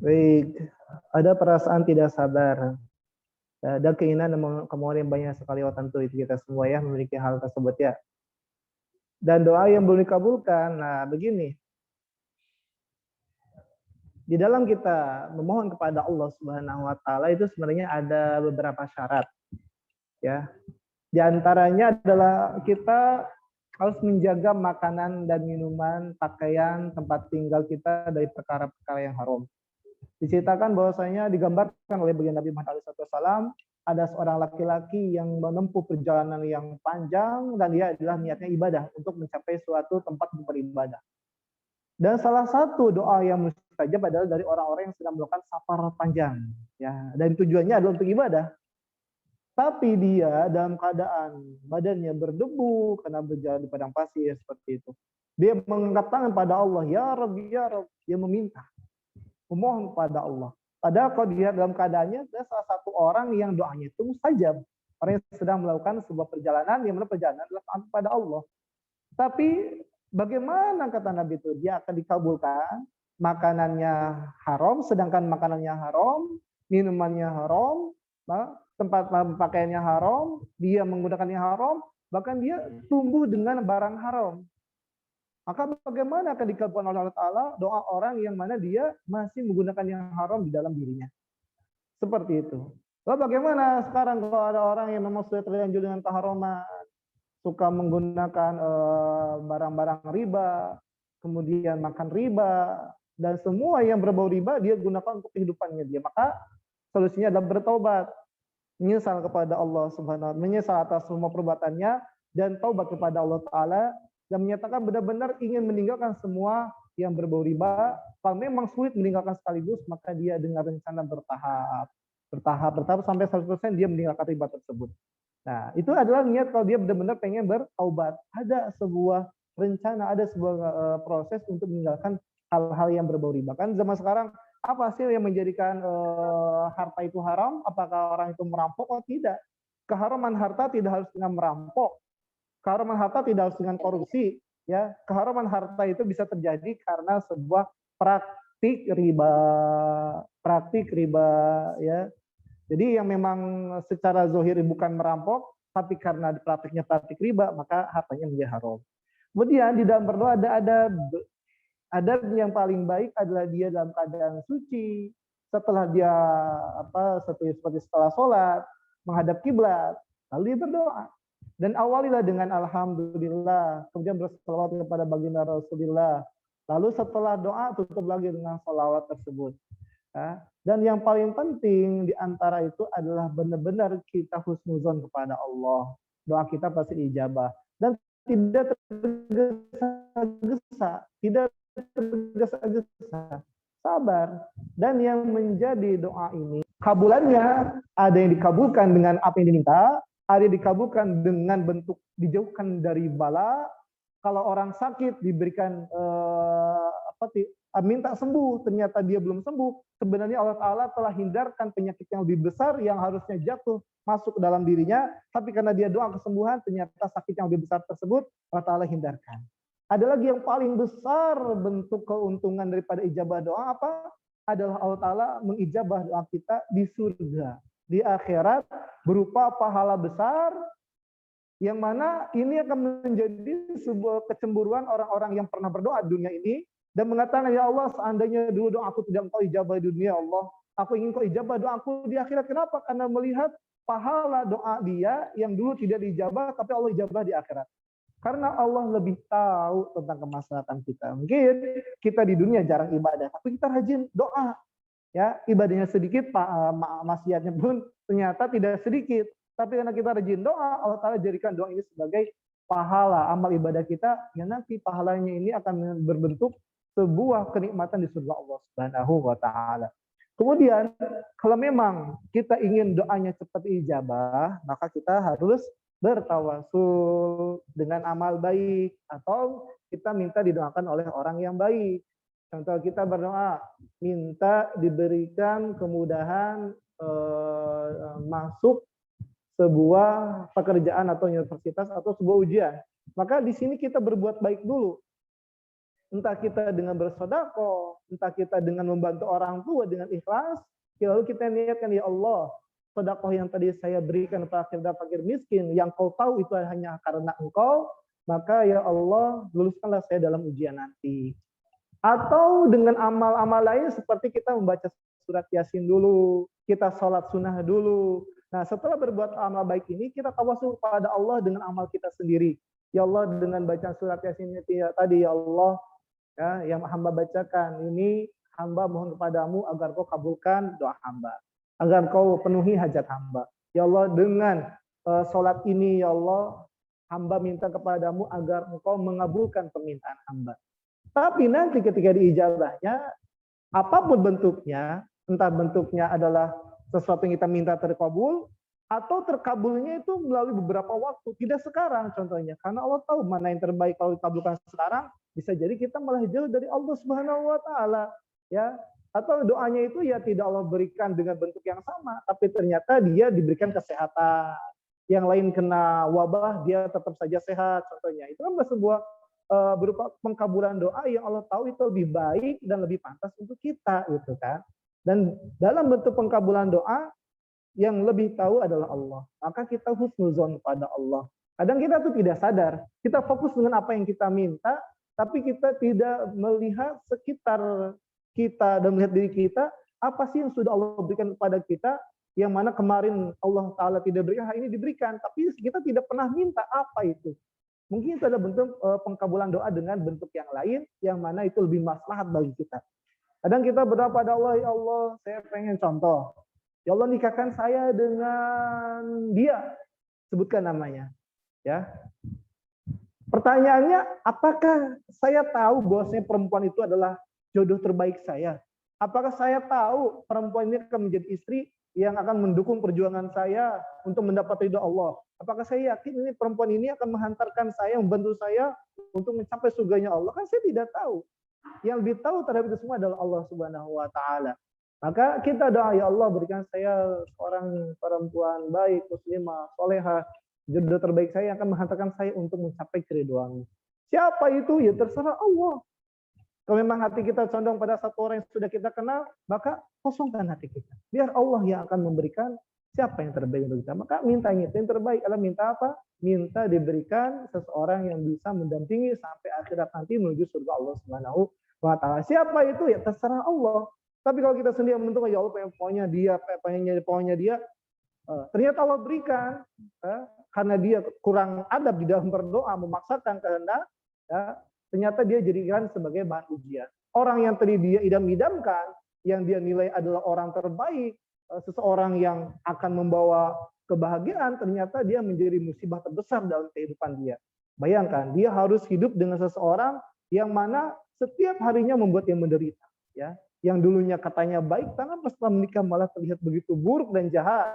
Baik, ada perasaan tidak sabar. Ada keinginan dan kemauan yang banyak sekali. Tentu itu kita semua ya memiliki hal tersebut ya. Dan doa yang belum dikabulkan. Nah, begini. Di dalam kita memohon kepada Allah Subhanahu wa taala itu sebenarnya ada beberapa syarat. Ya. Di antaranya adalah kita harus menjaga makanan dan minuman, pakaian, tempat tinggal kita dari perkara-perkara yang haram. Diceritakan bahwasanya digambarkan oleh baginda Nabi Muhammad SAW, ada seorang laki-laki yang menempuh perjalanan yang panjang dan dia adalah niatnya ibadah untuk mencapai suatu tempat beribadah. Dan salah satu doa yang mustajab adalah dari orang-orang yang sedang melakukan safar panjang, ya. Dan tujuannya adalah untuk ibadah. Tapi dia dalam keadaan badannya berdebu karena berjalan di padang pasir seperti itu. Dia mengangkat tangan pada Allah, ya Rabbi, ya Rabbi. Dia meminta, memohon kepada Allah. Padahal kalau dia dalam keadaannya, dia salah satu orang yang doanya itu mustajab. Orang yang sedang melakukan sebuah perjalanan, yang mana perjalanan adalah taat kepada Allah. Tapi bagaimana kata Nabi itu? Dia akan dikabulkan, makanannya haram, sedangkan makanannya haram, minumannya haram, tempat pakaiannya haram, dia menggunakannya haram, bahkan dia tumbuh dengan barang haram. Maka bagaimana akan dikabulkan oleh Allah Ta'ala doa orang yang mana dia masih menggunakan yang haram di dalam dirinya. Seperti itu. Lalu bagaimana sekarang kalau ada orang yang memang sudah terlanjur dengan keharaman, suka menggunakan barang-barang riba, kemudian makan riba, dan semua yang berbau riba dia gunakan untuk kehidupannya dia. Maka solusinya adalah bertobat, menyesal kepada Allah Subhanahu wa taala, menyesal atas semua perbuatannya dan taubat kepada Allah Taala dan menyatakan benar-benar ingin meninggalkan semua yang berbau riba. Kalau memang sulit meninggalkan sekaligus, maka dia dengan rencana bertahap sampai 100% dia meninggalkan riba tersebut. Nah, itu adalah niat kalau dia benar-benar pengen bertaubat. Ada sebuah rencana, ada sebuah proses untuk meninggalkan hal-hal yang berbau riba. Kan zaman sekarang apa sih yang menjadikan harta itu haram? Apakah orang itu merampok? Oh tidak. Keharaman harta tidak harus dengan merampok. Keharaman harta tidak harus dengan korupsi. Ya, keharaman harta itu bisa terjadi karena sebuah praktik riba, ya. Jadi yang memang secara zahir bukan merampok, tapi karena praktiknya praktik riba, maka hartanya menjadi haram. Kemudian di dalam berdoa ada adab yang paling baik adalah dia dalam keadaan suci, setelah dia seperti setelah sholat menghadap kiblat, lalu dia berdoa dan awalilah dengan alhamdulillah, kemudian berselawat kepada baginda Rasulullah, lalu setelah doa tutup lagi dengan salawat tersebut. Ya. Dan yang paling penting di antara itu adalah benar-benar kita husnuzon kepada Allah, doa kita pasti ijabah dan tidak tergesa-gesa, tidak tergesa-gesa, sabar. Dan yang menjadi doa ini, kabulannya ada yang dikabulkan dengan apa yang diminta, ada yang dikabulkan dengan bentuk dijauhkan dari bala. Kalau orang sakit diberikan minta sembuh, ternyata dia belum sembuh, sebenarnya Allah Ta'ala telah hindarkan penyakit yang lebih besar yang harusnya jatuh masuk ke dalam dirinya, tapi karena dia doa kesembuhan, ternyata sakit yang lebih besar tersebut Allah Ta'ala hindarkan. Ada lagi yang paling besar bentuk keuntungan daripada ijabah doa apa? Adalah Allah Ta'ala mengijabah doa kita di surga, di akhirat, berupa pahala besar, yang mana ini akan menjadi sebuah kecemburuan orang-orang yang pernah berdoa di dunia ini, dan mengatakan, ya Allah, seandainya dulu doa aku tidak engkau ijabah di dunia, Allah, aku ingin kau ijabah doaku di akhirat. Kenapa? Karena melihat pahala doa dia yang dulu tidak diijabah, tapi Allah ijabah di akhirat. Karena Allah lebih tahu tentang kemaslahatan kita. Mungkin kita di dunia jarang ibadah, tapi kita rajin doa. Ya, ibadahnya sedikit, maksiatnya pun ternyata tidak sedikit. Tapi karena kita rajin doa, Allah Ta'ala jadikan doa ini sebagai pahala amal ibadah kita, yang nanti pahalanya ini akan berbentuk sebuah kenikmatan di surga Allah Subhanahu wa Ta'ala. Kemudian, kalau memang kita ingin doanya cepat ijabah, maka kita harus bertawasul dengan amal baik, atau kita minta didoakan oleh orang yang baik. Contoh, kita berdoa minta diberikan kemudahan masuk sebuah pekerjaan atau universitas atau sebuah ujian. Maka di sini kita berbuat baik dulu. Entah kita dengan bersedekah, entah kita dengan membantu orang tua dengan ikhlas, lalu kita niatkan, ya Allah, sedekah yang tadi saya berikan kepada fakir miskin, yang kau tahu itu hanya karena engkau, maka ya Allah, luluskanlah saya dalam ujian nanti. Atau dengan amal-amal lain seperti kita membaca surat Yasin dulu, kita sholat sunnah dulu. Nah, setelah berbuat amal baik ini, kita tawasul kepada Allah dengan amal kita sendiri. Ya Allah, dengan bacaan surat Yasin tadi, ya Allah, ya, yang hamba bacakan ini, hamba mohon kepadamu agar kau kabulkan doa hamba, agar kau penuhi hajat hamba. Ya Allah, dengan sholat ini, ya Allah, hamba minta kepadamu agar engkau mengabulkan permintaan hamba. Tapi nanti ketika diijabahnya, apapun bentuknya, entah bentuknya adalah sesuatu yang kita minta terkabul, atau terkabulnya itu melalui beberapa waktu, tidak sekarang contohnya, karena Allah tahu mana yang terbaik. Kalau dikabulkan sekarang, bisa jadi kita malah jauh dari Allah Subhanahu wa Ta'ala, ya. Atau doanya itu ya tidak Allah berikan dengan bentuk yang sama, tapi ternyata dia diberikan kesehatan. Yang lain kena wabah, dia tetap saja sehat contohnya. Itu kan sebuah berupa pengkabulan doa yang Allah tahu itu lebih baik dan lebih pantas untuk kita, gitu kan. Dan dalam bentuk pengkabulan doa yang lebih tahu adalah Allah. Maka kita husnuzon pada Allah. Kadang kita tuh tidak sadar, kita fokus dengan apa yang kita minta, tapi kita tidak melihat sekitar kita dan melihat diri kita, apa sih yang sudah Allah berikan kepada kita, yang mana kemarin Allah Ta'ala tidak berikan, hari ini diberikan, tapi kita tidak pernah minta apa itu. Mungkin itu ada bentuk pengkabulan doa dengan bentuk yang lain, yang mana itu lebih maslahat bagi kita. Kadang kita berdoa pada Allah, ya Allah, saya pengen contoh. Ya Allah, nikahkan saya dengan dia. Sebutkan namanya. Ya. Pertanyaannya, apakah saya tahu bahwasanya perempuan itu adalah jodoh terbaik saya? Apakah saya tahu perempuan ini akan menjadi istri yang akan mendukung perjuangan saya untuk mendapat ridho Allah? Apakah saya yakin ini perempuan ini akan menghantarkan saya, membantu saya untuk mencapai surganya Allah? Kan saya tidak tahu. Yang lebih tahu terhadap itu semua adalah Allah Subhanahu wa Ta'ala. Maka kita doa, ya Allah, berikan saya seorang perempuan baik, muslimah, solehah, jodoh terbaik saya yang akan menghantarkan saya untuk mencapai keridhaan-Mu. Siapa itu? Ya terserah Allah. Kalau memang hati kita condong pada satu orang yang sudah kita kenal, maka kosongkan hati kita. Biar Allah yang akan memberikan siapa yang terbaik untuk kita. Maka mintanya itu yang terbaik adalah minta apa? Minta diberikan seseorang yang bisa mendampingi sampai akhirat nanti menuju surga Allah Subhanahu wa Ta'ala. Siapa itu? Ya terserah Allah. Tapi kalau kita sendiri menentukan, ya Allah, pengennya dia, ternyata Allah berikan, karena dia kurang adab di dalam berdoa, memaksakan kehendak, ya, ternyata dia jadikan sebagai bahan ujian. Orang yang tadi dia idam-idamkan, yang dia nilai adalah orang terbaik, seseorang yang akan membawa kebahagiaan, ternyata dia menjadi musibah terbesar dalam kehidupan dia. Bayangkan, dia harus hidup dengan seseorang yang mana setiap harinya membuat dia menderita. Ya, yang dulunya katanya baik, karena setelah menikah malah terlihat begitu buruk dan jahat.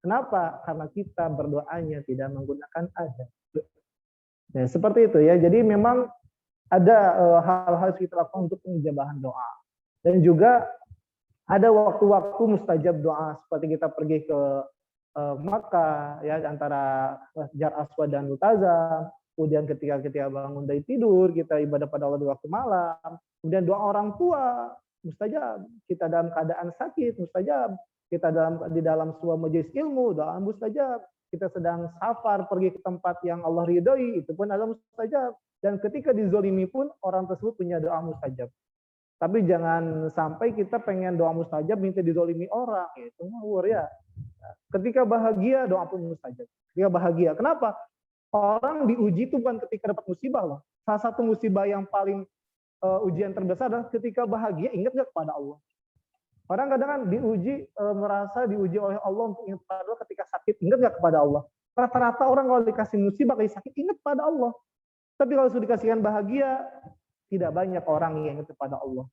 Kenapa? Karena kita berdoanya tidak menggunakan adab. Ya, seperti itu ya. Jadi memang ada hal-hal yang kita lakukan untuk pengijabahan doa. Dan juga ada waktu-waktu mustajab doa seperti kita pergi ke Makkah ya, antara Hajar Aswad dan Multazam. Kemudian ketika bangun dari tidur kita ibadah pada Allah di waktu malam. Kemudian doa orang tua mustajab. Kita dalam keadaan sakit mustajab. Kita di dalam sebuah majelis ilmu doa mustajab. Kita sedang safar pergi ke tempat yang Allah ridhoi, itu pun adalah mustajab. Dan ketika dizolimi pun orang tersebut punya doa mustajab. Tapi jangan sampai kita pengen doa mustajab minta dizolimi orang, itu ngawur ya. Ketika bahagia doa pun mustajab. Ketika bahagia, kenapa? Orang diuji itu bukan ketika dapat musibah loh. Salah satu musibah yang paling ujian terbesar adalah ketika bahagia, ingat nggak kepada Allah. Orang kadang-kadang diuji, merasa diuji oleh Allah untuk ingat kepada Allah ketika sakit, ingat nggak kepada Allah. Rata-rata orang kalau dikasih musibah, kasih sakit, ingat pada Allah. Tapi kalau sudah dikasihkan bahagia, tidak banyak orang yang ingat kepada Allah.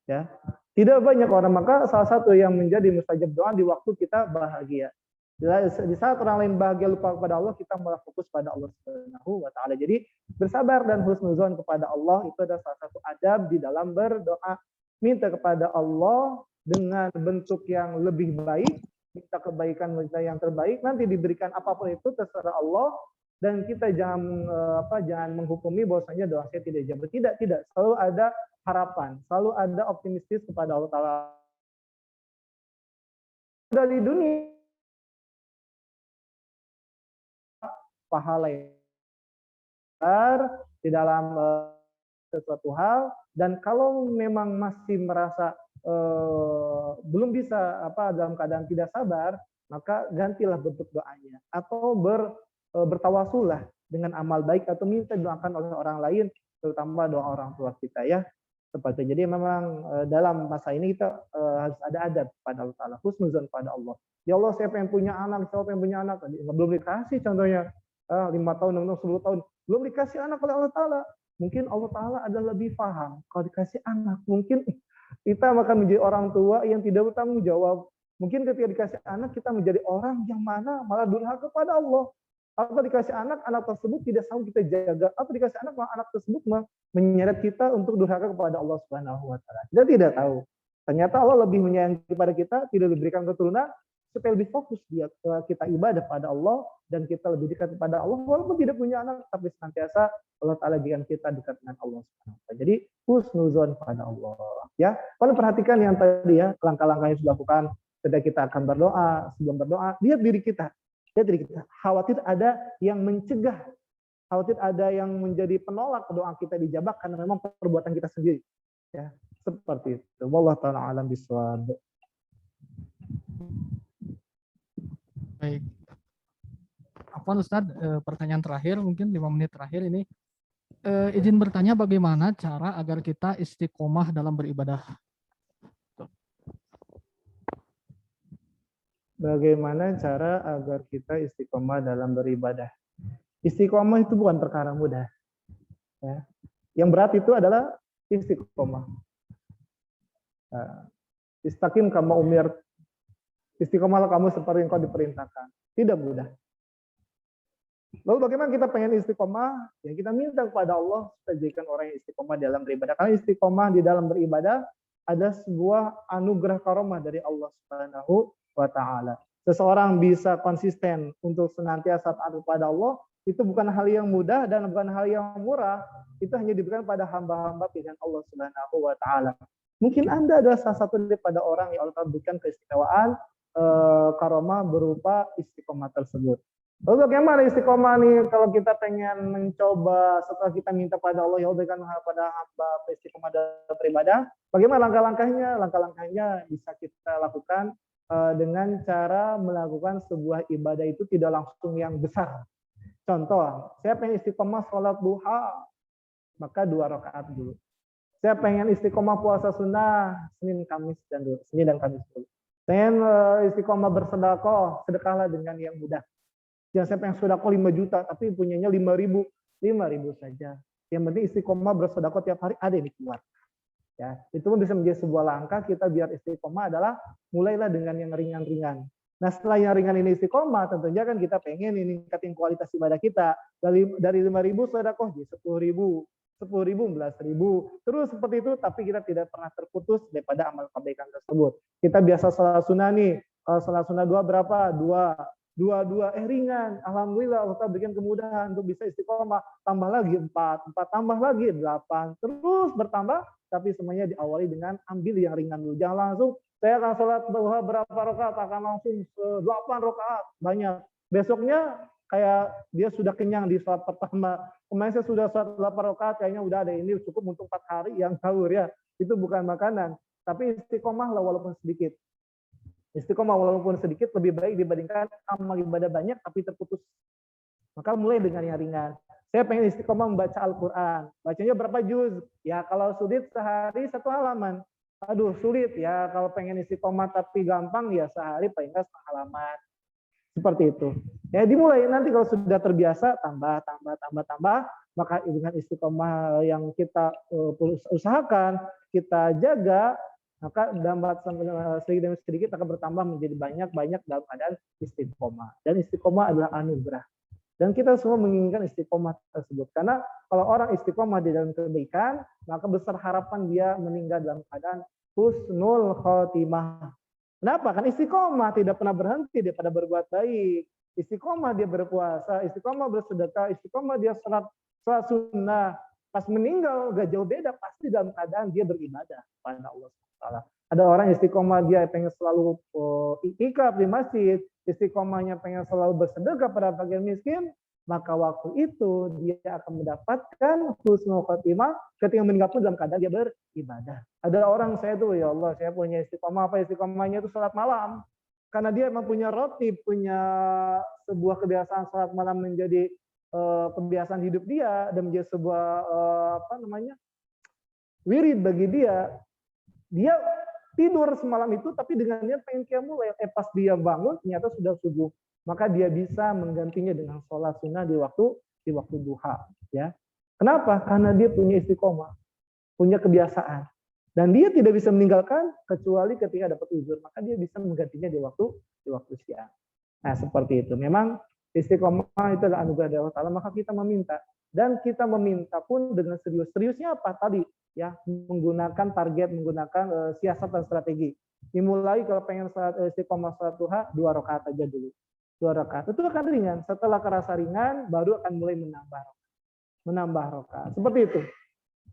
Ya, tidak banyak orang. Maka salah satu yang menjadi mustajab doa di waktu kita bahagia. Di saat orang lain bahagia lupa kepada Allah, kita malah fokus pada Allah Subhanahu wa taala. Jadi bersabar dan husnuzon kepada Allah itu adalah salah satu adab di dalam berdoa. Minta kepada Allah dengan bentuk yang lebih baik, minta kebaikan kita yang terbaik, nanti diberikan apapun itu terserah Allah. Dan kita jangan menghukumi bahwasanya doa saya tidak dijawab. Tidak. Selalu ada harapan, selalu ada optimistis kepada Allah Taala. Dari dunia pahala di dalam sesuatu hal, dan kalau memang masih merasa belum bisa dalam keadaan tidak sabar, maka gantilah bentuk doanya atau bertawasullah dengan amal baik atau minta doakan oleh orang lain, terutama doa orang tua kita ya. Seperti jadi memang dalam masa ini kita harus ada adab pada Allah Taala, husnuzon pada Allah. Ya Allah, saya pengen punya anak, belum dikasih contohnya 5 tahun, 10 tahun, belum dikasih anak oleh Allah Taala. Mungkin Allah Taala ada lebih paham. Kalau dikasih anak, mungkin kita akan menjadi orang tua yang tidak bertanggung jawab. Mungkin ketika dikasih anak kita menjadi orang yang mana malah durhaka kepada Allah. Atau dikasih anak tersebut tidak sanggup kita jaga, atau dikasih anak tersebut menyeret kita untuk durhaka kepada Allah Subhanahu wa taala. Kita tidak tahu. Ternyata Allah lebih menyayangi kepada kita, tidak diberikan keturunan supaya lebih fokus kita ibadah pada Allah dan kita lebih dekat kepada Allah walaupun tidak punya anak, tapi senantiasa Allah Taala jadikan kita dekat dengan Allah Subhanahu wa taala. Jadi husnuzon pada Allah. Ya, kalau perhatikan yang tadi ya, langkah-langkah yang sudah lakukan ketika kita akan berdoa, sebelum berdoa, lihat diri kita. Khawatir ada yang mencegah, khawatir ada yang menjadi penolak doa kita dijabah karena memang perbuatan kita sendiri. Ya, seperti itu. Wallahu taala alam bisawab. Baik. Afwan Ustadz, pertanyaan terakhir mungkin 5 menit terakhir ini. Izin bertanya bagaimana cara agar kita istiqomah dalam beribadah? Bagaimana cara agar kita istiqomah dalam beribadah? Istiqomah itu bukan perkara mudah. Ya. Yang berat itu adalah istiqomah. Istaqim kama umir. Istiqomahlah kamu seperti yang kau diperintahkan. Tidak mudah. Lalu bagaimana kita pengen istiqomah? Ya kita minta kepada Allah supaya jadikan orang yang istiqomah dalam beribadah. Karena istiqomah di dalam beribadah ada sebuah anugerah karomah dari Allah Subhanahu wa ta'ala. Seseorang bisa konsisten untuk senantiasa taat kepada Allah, itu bukan hal yang mudah dan bukan hal yang murah. Itu hanya diberikan pada hamba-hamba pilihan Allah Subhanahu wa ta'ala. Mungkin Anda adalah salah satu daripada orang yang Allah berikan keistimewaan karomah berupa istiqomah tersebut. Lalu bagaimana istiqomah nih kalau kita pengen mencoba setelah kita minta pada Allah ya berikan pada hamba istiqomah dalam beribadah? Bagaimana langkah-langkahnya? Langkah-langkahnya bisa kita lakukan dengan cara melakukan sebuah ibadah itu tidak langsung yang besar. Contoh, saya pengen istiqomah sholat duha, maka 2 rakaat dulu. Saya pengen istiqomah puasa sunnah, Senin dan Kamis dulu. Pengen istiqomah bersedekah, sedekahlah dengan yang mudah. Jangan saya pengen sedekah 5 juta, tapi punyanya 5.000 saja. Yang penting istiqomah bersedekah tiap hari ada yang keluar. Ya, itu pun bisa menjadi sebuah langkah kita biar istiqomah adalah mulailah dengan yang ringan-ringan. Nah setelah yang ringan ini istiqomah, tentunya kan kita pengen meningkatin kualitas ibadah kita dari 5.000 sedekah jadi 10.000, 10.000, 11.000. Terus seperti itu, tapi kita tidak pernah terputus daripada amal kebaikan tersebut. Kita biasa salat sunnah nih, kalau salat sunnah 2 berapa? 2 ringan. Alhamdulillah Allah berikan kemudahan untuk bisa istiqomah. Tambah lagi 4 tambah lagi 8. Terus bertambah, tapi semuanya diawali dengan ambil yang ringan dulu. Jangan langsung saya akan sholat duha berapa rakaat, akan langsung 8 rakaat, banyak. Besoknya kayak dia sudah kenyang di sholat pertama. Kemarin saya sudah sholat 8 rakaat, kayaknya udah ada ini cukup untuk 4 hari yang sahur ya. Itu bukan makanan, tapi istiqomah lah walaupun sedikit. Istiqomah walaupun sedikit lebih baik dibandingkan amal ibadah banyak tapi terputus. Maka mulai dengan yang ringan. Saya pengen istiqomah membaca Al-Quran. Bacanya berapa juz? Ya kalau sulit sehari 1 halaman. Aduh sulit ya, kalau pengen istiqomah tapi gampang ya sehari paling nggak 1 halaman. Seperti itu. Ya dimulai, nanti kalau sudah terbiasa tambah. Maka dengan istiqomah yang kita usahakan, kita jaga, maka dapat sedikit demi sedikit akan bertambah menjadi banyak dalam keadaan istiqomah. Dan istiqomah adalah anugerah. Dan kita semua menginginkan istiqomah tersebut. Karena kalau orang istiqomah di dalam kebaikan, maka besar harapan dia meninggal dalam keadaan husnul khotimah. Kenapa? Kan istiqomah tidak pernah berhenti daripada berbuat baik. Istiqomah dia berpuasa, istiqomah bersedekah, istiqomah dia sholat sunnah. Pas meninggal gak jauh beda, pasti dalam keadaan dia beribadah kepada Allah SWT. Ada orang istiqomah dia pengen selalu iktikaf di masjid, istiqomahnya pengen selalu bersedekah pada fakir miskin, maka waktu itu dia akan mendapatkan husnul khotimah ketika meninggal pun dalam keadaan dia beribadah. Ada orang saya tuh, ya Allah, saya punya istiqomah, apa istiqomahnya itu salat malam. Karena dia memang punya roti, punya sebuah kebiasaan salat malam menjadi kebiasaan hidup dia dan menjadi sebuah wirid bagi dia. Dia tidur semalam itu tapi dengan niat pengen qiyamul lail. Pas dia bangun ternyata sudah subuh. Maka dia bisa menggantinya dengan sholat sunnah di waktu duha. Ya. Kenapa? Karena dia punya istiqomah, punya kebiasaan. Dan dia tidak bisa meninggalkan kecuali ketika dapat uzur. Maka dia bisa menggantinya di waktu siang. Nah seperti itu. Memang istiqomah itu adalah anugerah dari Allah Ta'ala. Maka kita meminta. Dan kita meminta pun dengan serius. Seriusnya apa? Tadi ya menggunakan target, menggunakan siasat dan strategi. Dimulai kalau pengen salat istiqomah salat duha 2 rakaat aja dulu. 2 rakaat itu akan ringan. Setelah kerasa ringan baru akan mulai menambah rakaat. Seperti itu.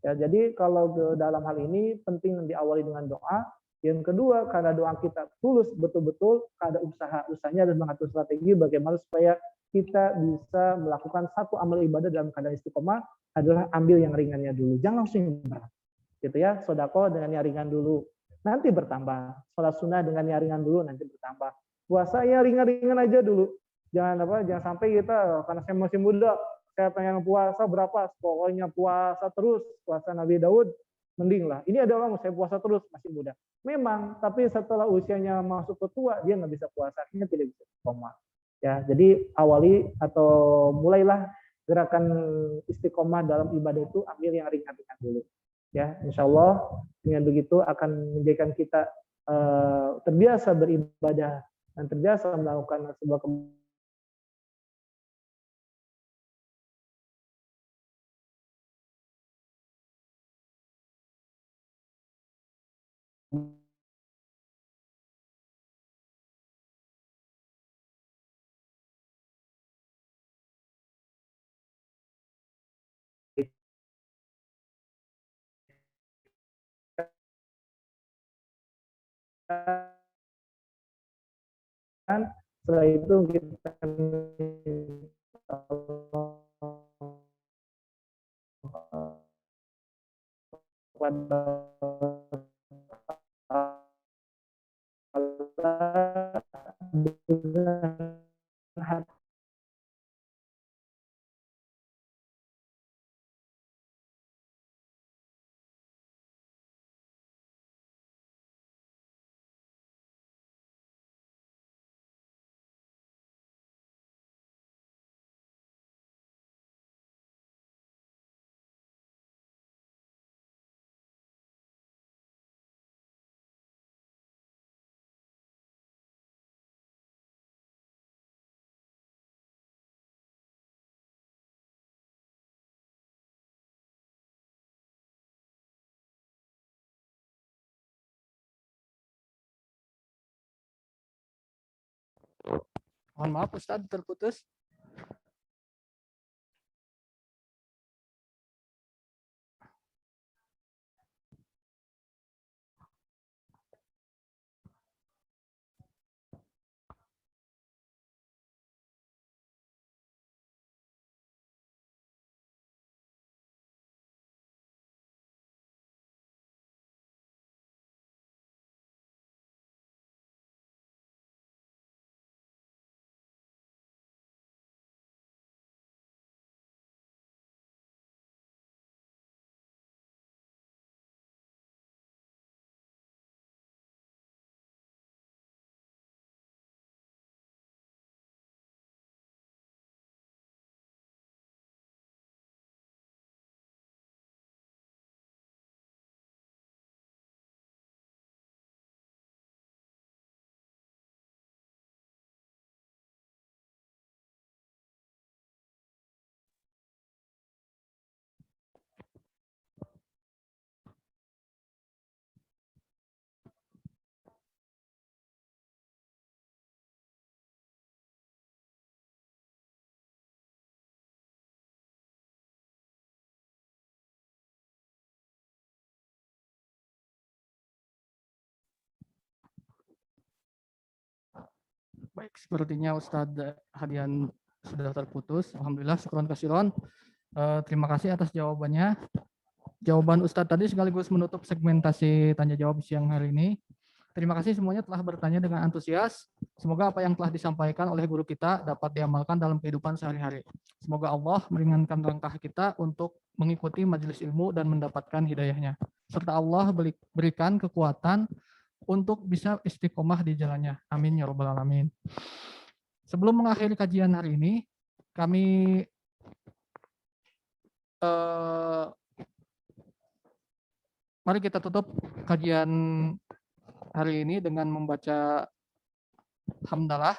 Ya, jadi kalau dalam hal ini penting diawali dengan doa. Yang kedua, karena doa kita tulus betul-betul, ada usahanya dan mengatur strategi bagaimana supaya kita bisa melakukan satu amal ibadah dalam keadaan istiqomah adalah ambil yang ringannya dulu. Jangan langsung yang berat. Gitu ya, sedekah dengan yang ringan dulu. Nanti bertambah. Sholat sunnah dengan yang ringan dulu, nanti bertambah. Puasa ya ringan-ringan aja dulu. Jangan sampai kita karena saya masih muda, saya pengen puasa berapa? Pokoknya puasa terus, puasa Nabi Daud, mending lah. Ini ada orang saya puasa terus masih muda. Memang, tapi setelah usianya masuk ke tua, dia nggak bisa puasa, akhirnya tidak bisa istiqomah. Ya, jadi awali atau mulailah gerakan istiqomah dalam ibadah itu ambil yang ringan-ringan dulu. Ya, insya Allah dengan begitu akan menjadikan kita terbiasa beribadah dan terbiasa melakukan sebuah setelah itu kita kepada Mohon maaf Ustadz terputus. Baik, sepertinya Ustadz Hadian sudah terputus. Alhamdulillah, syukron kasiron. Terima kasih atas jawabannya. Jawaban Ustadz tadi sekaligus menutup segmentasi tanya jawab siang hari ini. Terima kasih semuanya telah bertanya dengan antusias. Semoga apa yang telah disampaikan oleh guru kita dapat diamalkan dalam kehidupan sehari-hari. Semoga Allah meringankan langkah kita untuk mengikuti majelis ilmu dan mendapatkan hidayahnya. Serta Allah berikan kekuatan untuk bisa istiqomah di jalannya. Amin ya rabbal alamin. Sebelum mengakhiri kajian hari ini, kami mari kita tutup kajian hari ini dengan membaca hamdalah.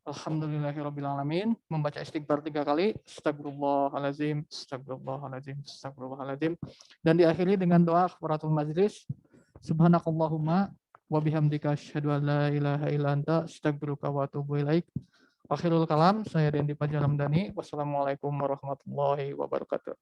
Alhamdulillahirabbil alamin, membaca istighfar 3 kali, astagfirullahalazim, astagfirullahalazim, astagfirullahalazim, dan diakhiri dengan doa kafaratul majlis. Subhanakallahumma wa bihamdika asyhadu an la ilaha illa anta astaghfiruka wa atubu ilaik. Akhirul kalam, saya Dendi Pajar Ramdhani. Wassalamualaikum warahmatullahi wabarakatuh.